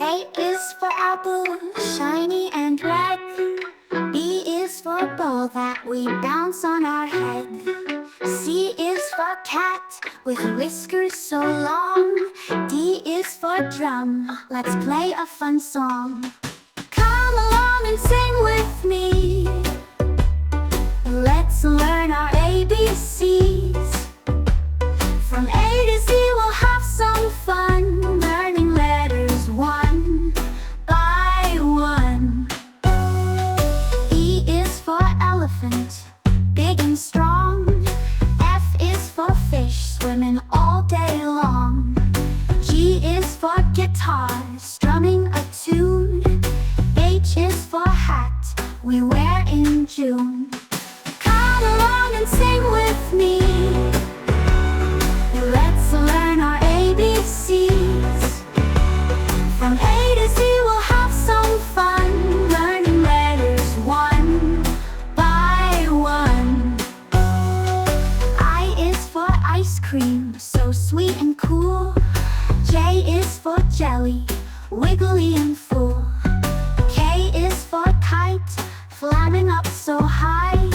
A is for apple, shiny and red. B is for ball that we bounce on our head. C is for cat with whiskers so long. D is for drum, let's play a fun song. Come along and sing with me. Let's learn our ABCs. From A to Z we'll have some fun, learning letters one by one. E is for elephant, big and strong. F is for fish, swimming all day long. G is for guitar, strumming a tune. H is for hat, we wear in June. Come along and sing with me. Let's learn our ABCs. From A to Z we'll have some fun, learning letters one by one. I is for ice cream, so sweet and cool. J is for jelly, wiggly and full. K is for kite, flapping up so high.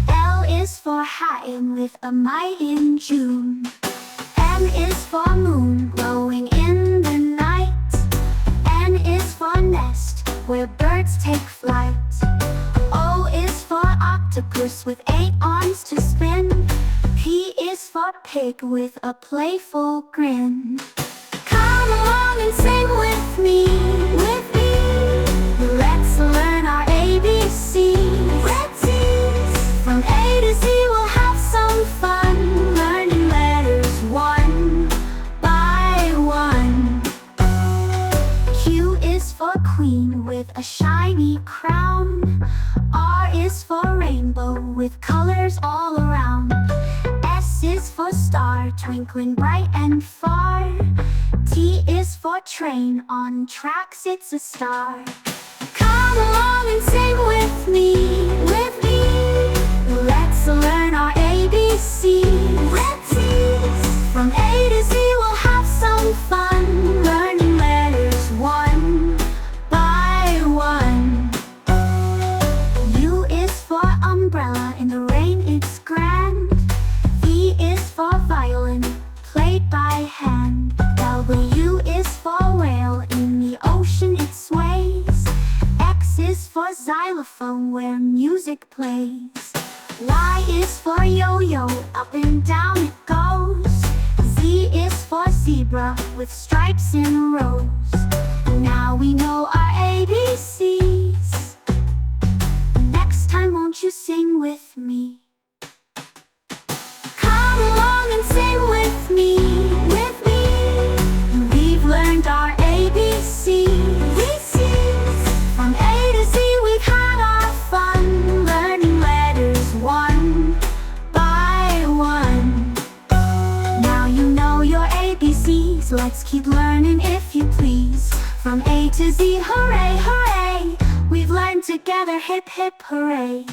L is for hatting with a mite in June. M is for moon, glowing in the night. N is for nest, where birds take flight. O is for octopus with 8 arms to spin. P is for pig with a playful grin. Come along and sing with me, with me. Let's learn our ABCs. From A to Z we'll have some fun, learning letters one by one. Q is for queen with a shiny crown. R is for rainbow with colors all around. S is for star, twinkling bright and far. T is for train, on tracks it's a star. Come along and sing with me, with me. Let's learn our ABCs. From A to Z we'll have some fun, learning letters one by one. U is for umbrella, in the rain it's grand. V is for violin, played by hand. W is for whale, in the ocean it sways. X is for xylophone, where music plays. Y is for yo-yo, up and down it goes. Z is for zebra, with stripes in rows. Now we know our ABCs. Next time won't you sing with me? Come along and sing with me, with me. We've learned our ABCs. From A to Z we've had our fun, learning letters one by one. Now you know your ABCs, let's keep learning if you please. From A to Z, hooray, hooray. We've learned together, hip hip hooray.